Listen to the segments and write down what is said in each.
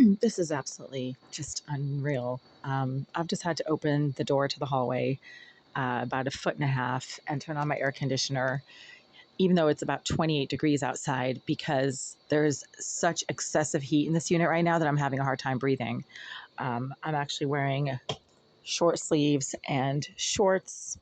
This is absolutely just unreal. I've just had to open the door to the hallway about 1.5 feet and turn on my air conditioner, even though it's about 28 degrees outside, because there's such excessive heat in this unit right now that I'm having a hard time breathing. I'm actually wearing short sleeves and shorts,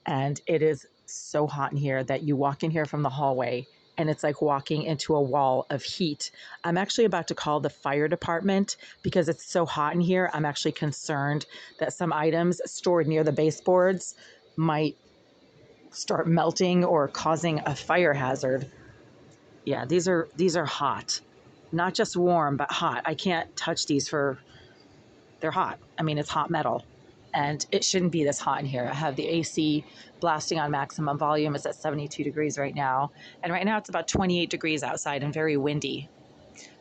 and it is so hot in here that you walk in here from the hallway and it's like walking into a wall of heat. I'm actually about to call the fire department because it's so hot in here. I'm actually concerned that some items stored near the baseboards might start melting or causing a fire hazard. Yeah, these are hot. Not just warm, but hot. I can't touch these they're hot. I mean, it's hot metal, and it shouldn't be this hot in here. I have the AC blasting on maximum volume. It's at 72 degrees right now. And right now it's about 28 degrees outside and very windy.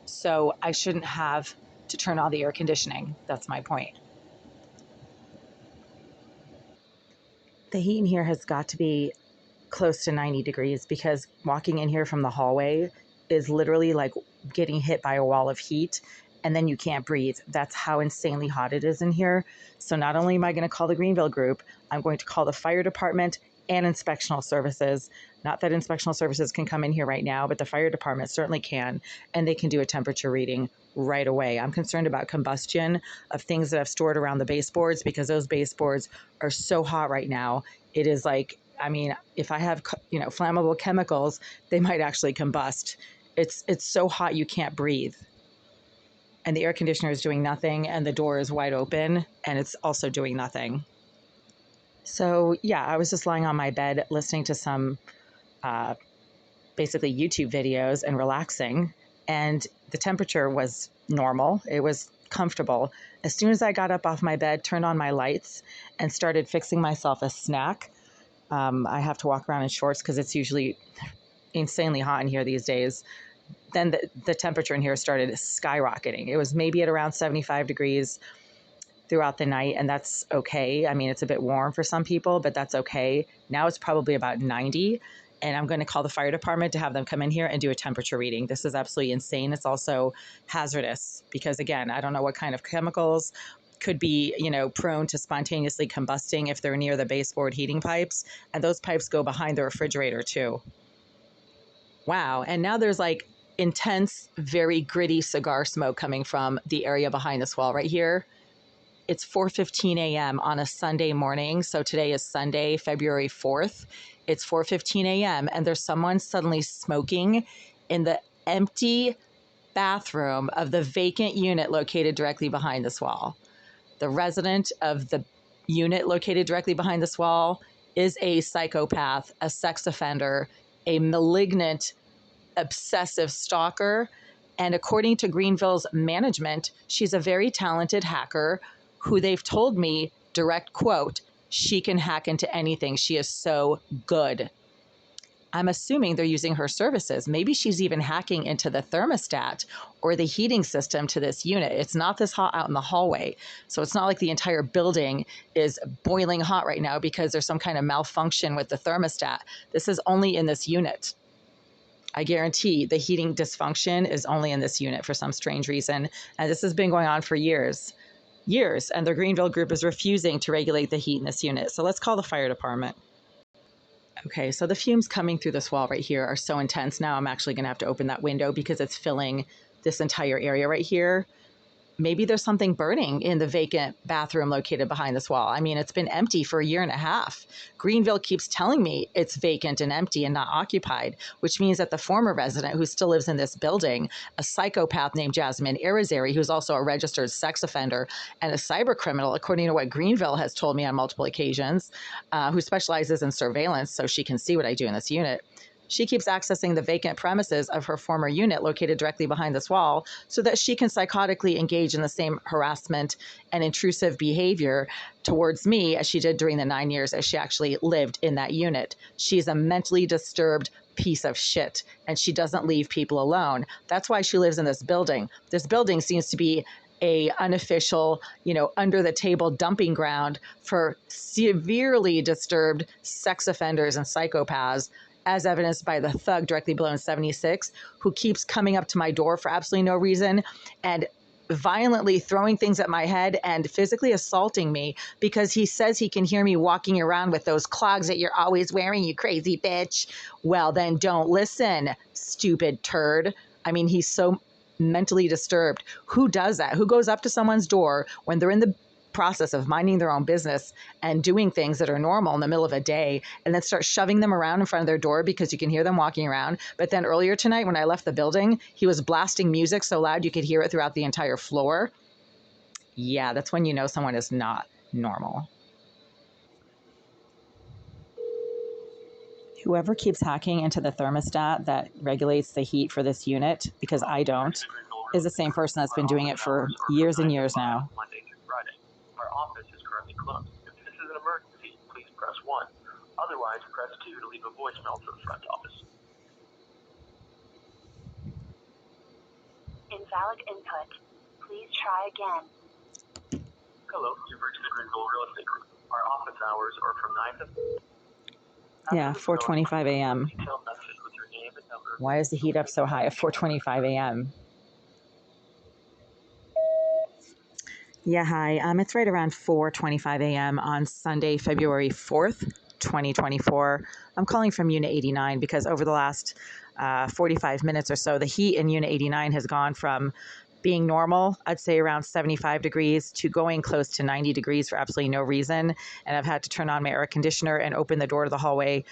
So I shouldn't have to turn on the air conditioning. That's my point. The heat in here has got to be close to 90 degrees because walking in here from the hallway is literally like getting hit by a wall of heat, and then you can't breathe. That's how insanely hot it is in here. So not only am I going to call the Greenville group, I'm going to call the fire department and inspectional services. Not that inspectional services can come in here right now, but the fire department certainly can, and they can do a temperature reading right away. I'm concerned about combustion of things that I've stored around the baseboards because those baseboards are so hot right now. It is like, I mean, if I have, flammable chemicals, they might actually combust. It's so hot you can't breathe. And the air conditioner is doing nothing, and the door is wide open, and it's also doing nothing. So yeah, I was just lying on my bed listening to some basically YouTube videos and relaxing, and the temperature was normal. It was comfortable. As soon as I got up off my bed, turned on my lights, and started fixing myself a snack. I have to walk around in shorts because it's usually insanely hot in here these days. Then the temperature in here started skyrocketing. It was maybe at around 75 degrees throughout the night, and that's okay. I mean, it's a bit warm for some people, but that's okay. Now it's probably about 90, and I'm going to call the fire department to have them come in here and do a temperature reading. This is absolutely insane. It's also hazardous because, again, I don't know what kind of chemicals could be, prone to spontaneously combusting if they're near the baseboard heating pipes, and those pipes go behind the refrigerator too. Wow. And now there's like intense, very gritty cigar smoke coming from the area behind this wall right here. It's 4:15 a.m. on a Sunday morning. So today is Sunday, February 4th. It's 4:15 a.m. and there's someone suddenly smoking in the empty bathroom of the vacant unit located directly behind this wall. The resident of the unit located directly behind this wall is a psychopath, a sex offender, a malignant, obsessive stalker. And according to Greenville's management, she's a very talented hacker who they've told me, direct quote, she can hack into anything. She is so good. I'm assuming they're using her services. Maybe she's even hacking into the thermostat or the heating system to this unit. It's not this hot out in the hallway. So it's not like the entire building is boiling hot right now because there's some kind of malfunction with the thermostat. This is only in this unit. I guarantee the heating dysfunction is only in this unit for some strange reason. And this has been going on for years. And the Greenville group is refusing to regulate the heat in this unit. So let's call the fire department. Okay, so the fumes coming through this wall right here are so intense. Now I'm actually going to have to open that window because it's filling this entire area right here. Maybe there's something burning in the vacant bathroom located behind this wall. I mean, it's been empty for 1.5 years. Greenville keeps telling me it's vacant and empty and not occupied, which means that the former resident who still lives in this building, a psychopath named Jasmine Irizarry, who's also a registered sex offender and a cyber criminal, according to what Greenville has told me on multiple occasions, who specializes in surveillance so she can see what I do in this unit. She keeps accessing the vacant premises of her former unit located directly behind this wall so that she can psychotically engage in the same harassment and intrusive behavior towards me as she did during the 9 years as she actually lived in that unit. She's a mentally disturbed piece of shit, and she doesn't leave people alone. That's why she lives in this building. This building seems to be a unofficial, under the table dumping ground for severely disturbed sex offenders and psychopaths, as evidenced by the thug directly below in 76, who keeps coming up to my door for absolutely no reason and violently throwing things at my head and physically assaulting me because he says he can hear me walking around with those clogs that you're always wearing, you crazy bitch. Well, then don't listen, stupid turd. I mean, he's so mentally disturbed. Who does that? Who goes up to someone's door when they're in the process of minding their own business and doing things that are normal in the middle of a day, and then start shoving them around in front of their door because you can hear them walking around? But then earlier tonight when I left the building, he was blasting music so loud you could hear it throughout the entire floor. Yeah, that's when you know someone is not normal. Whoever keeps hacking into the thermostat that regulates the heat for this unit, because I don't, is the same person that's been doing it for years and years now. Monday through Friday. Our office is currently closed. If this is an emergency, please press 1. Otherwise, press 2 to leave a voicemail for the front office. Invalid input. Please try again. Hello, you've reached the Greenville Real Estate Group. Our office hours are from 9 to... Yeah, 4:25 a.m. Why is the heat up so high at 4:25 a.m.? Yeah, hi. It's right around 4:25 a.m. on Sunday, February 4th, 2024. I'm calling from Unit 89 because over the last 45 minutes or so, the heat in Unit 89 has gone from being normal, I'd say around 75 degrees, to going close to 90 degrees for absolutely no reason. And I've had to turn on my air conditioner and open the door to the hallway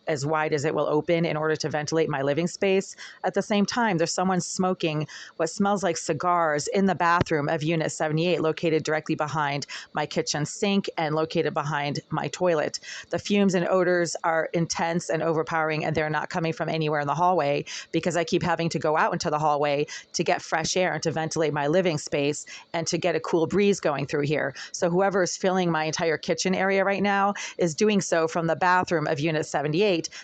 as wide as it will open in order to ventilate my living space. At the same time, there's someone smoking what smells like cigars in the bathroom of Unit 78, located directly behind my kitchen sink and located behind my toilet. The fumes and odors are intense and overpowering, and they're not coming from anywhere in the hallway because I keep having to go out into the hallway to get fresh air and to ventilate my living space and to get a cool breeze going through here. So whoever is filling my entire kitchen area right now is doing so from the bathroom of Unit 78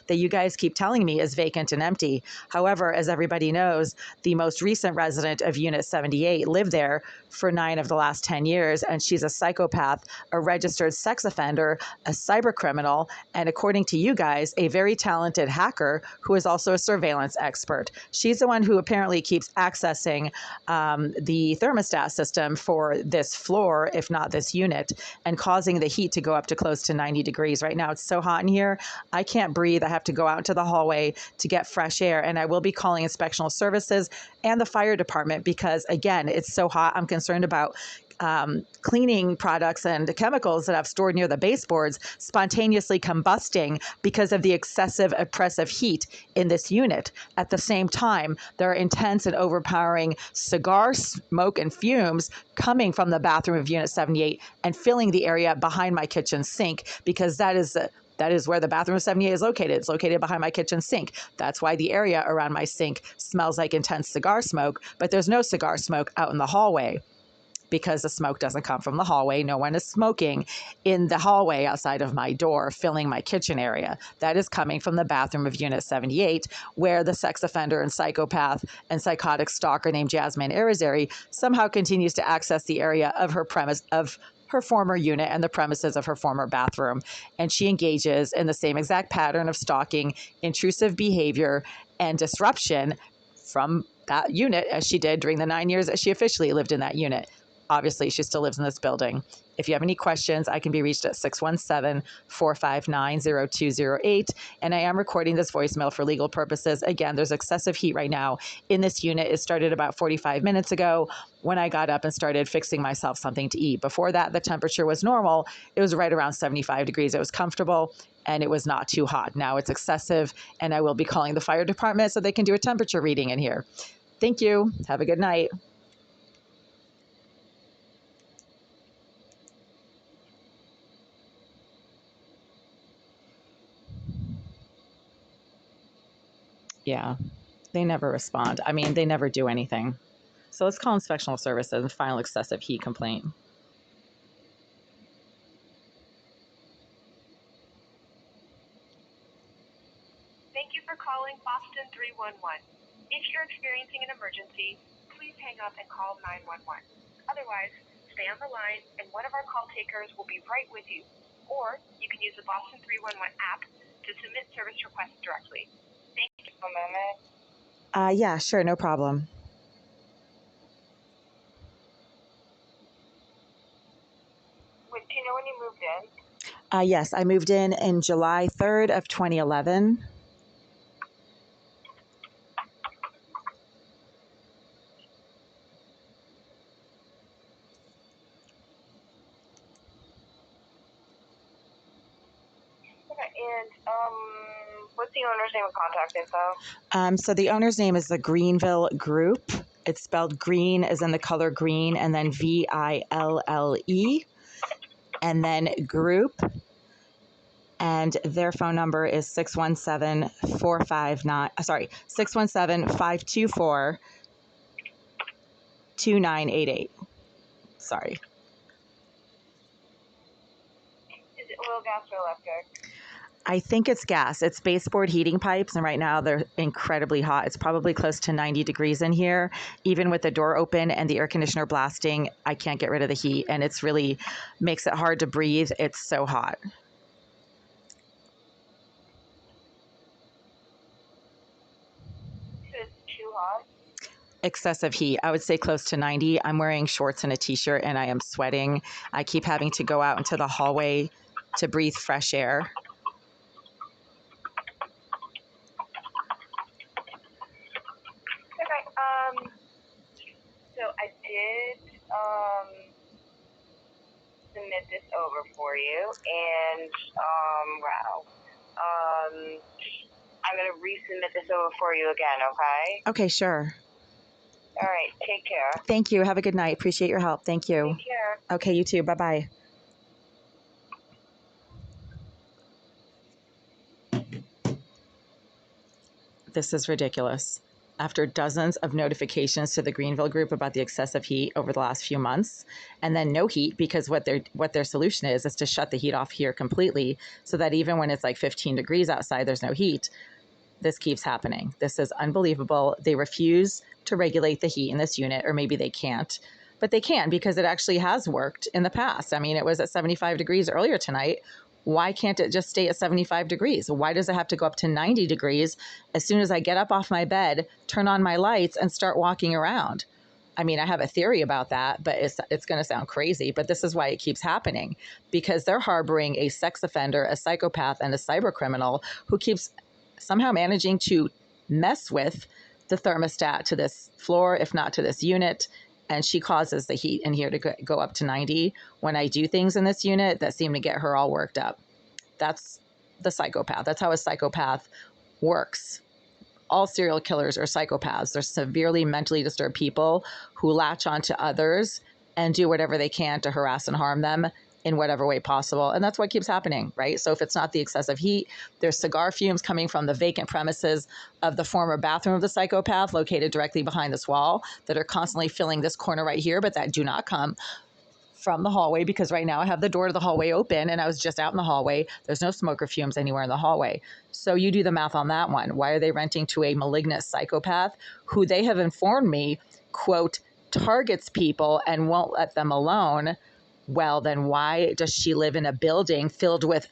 that you guys keep telling me is vacant and empty. However, as everybody knows, the most recent resident of Unit 78 lived there for 9 of the last 10 years, and she's a psychopath, a registered sex offender, a cyber criminal, and according to you guys, a very talented hacker who is also a surveillance expert. She's the one who apparently keeps accessing the thermostat system for this floor, if not this unit, and causing the heat to go up to close to 90 degrees. Right now, it's so hot in here, I can't breathe. I have to go out into the hallway to get fresh air, and I will be calling inspectional services and the fire department because, again, it's so hot. I'm concerned about cleaning products and chemicals that I've stored near the baseboards spontaneously combusting because of the excessive oppressive heat in this unit. At the same time, there are intense and overpowering cigar smoke and fumes coming from the bathroom of Unit 78 and filling the area behind my kitchen sink because that is where the bathroom of 78 is located. It's located behind my kitchen sink. That's why the area around my sink smells like intense cigar smoke, but there's no cigar smoke out in the hallway because the smoke doesn't come from the hallway. No one is smoking in the hallway outside of my door, filling my kitchen area. That is coming from the bathroom of Unit 78, where the sex offender and psychopath and psychotic stalker named Jasmine Arizari somehow continues to access the area of her premise, of her former unit and the premises of her former bathroom. And she engages in the same exact pattern of stalking, intrusive behavior, and disruption from that unit as she did during the 9 years that she officially lived in that unit. Obviously, she still lives in this building. If you have any questions, I can be reached at 617-459-0208. And I am recording this voicemail for legal purposes. Again, there's excessive heat right now in this unit. It started about 45 minutes ago when I got up and started fixing myself something to eat. Before that, the temperature was normal. It was right around 75 degrees. It was comfortable and it was not too hot. Now it's excessive, and I will be calling the fire department so they can do a temperature reading in here. Thank you. Have a good night. Yeah, they never respond. I mean, they never do anything. So let's call inspectional services and file excessive heat complaint. Thank you for calling Boston 311. If you're experiencing an emergency, please hang up and call 911. Otherwise, stay on the line and one of our call takers will be right with you. Or you can use the Boston 311 app to submit service requests directly. Thank you. A moment. Yeah, sure, no problem. Do you know when you moved in? Yes, I moved in July 3rd of 2011. Okay, and what's the owner's name and contact info? So the owner's name is the Greenville Group. It's spelled green as in the color green, and then VILLE, and then group. And their phone number is 617-524-2988. Sorry. Is it oil, gas, or electric? I think it's gas. It's baseboard heating pipes, and right now they're incredibly hot. It's probably close to 90 degrees in here. Even with the door open and the air conditioner blasting, I can't get rid of the heat, and it's really makes it hard to breathe. It's so hot. So it's too hot? Excessive heat. I would say close to 90. I'm wearing shorts and a t-shirt, and I am sweating. I keep having to go out into the hallway to breathe fresh air. Okay, so I did, submit this over for you, and, wow. I'm gonna resubmit this over for you again, okay? Okay, sure. All right, take care. Thank you. Have a good night. Appreciate your help. Thank you. Take care. Okay, you too. Bye-bye. This is ridiculous. After dozens of notifications to the Greenville Group about the excessive heat over the last few months, and then no heat, because what their solution is to shut the heat off here completely, so that even when it's like 15 degrees outside, there's no heat. This keeps happening. This is unbelievable. They refuse to regulate the heat in this unit, or maybe they can't, but they can, because it actually has worked in the past. I mean, it was at 75 degrees earlier tonight. Why can't it just stay at 75 degrees? Why does it have to go up to 90 degrees as soon as I get up off my bed, turn on my lights, and start walking around? I mean, I have a theory about that, but it's going to sound crazy, but this is why it keeps happening, because they're harboring a sex offender, a psychopath, and a cyber criminal who keeps somehow managing to mess with the thermostat to this floor, if not to this unit. And she causes the heat in here to go up to 90 when I do things in this unit that seem to get her all worked up. That's the psychopath. That's how a psychopath works. All serial killers are psychopaths. They're severely mentally disturbed people who latch onto others and do whatever they can to harass and harm them in whatever way possible. And that's what keeps happening, right? So if it's not the excessive heat, there's cigar fumes coming from the vacant premises of the former bathroom of the psychopath located directly behind this wall that are constantly filling this corner right here, but that do not come from the hallway, because right now I have the door to the hallway open and I was just out in the hallway. There's no smoke or fumes anywhere in the hallway. So you do the math on that one. Why are they renting to a malignant psychopath who they have informed me, quote, targets people and won't let them alone? Well, then why does she live in a building filled with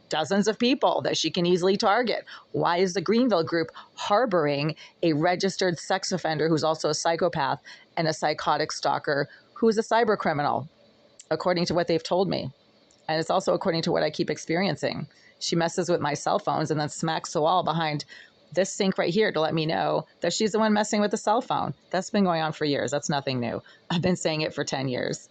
dozens of people that she can easily target? Why is the Greenville Group harboring a registered sex offender who's also a psychopath and a psychotic stalker who's a cyber criminal, according to what they've told me? And it's also according to what I keep experiencing. She messes with my cell phones and then smacks the wall behind this sink right here to let me know that she's the one messing with the cell phone. That's been going on for years. That's nothing new. I've been saying it for 10 years.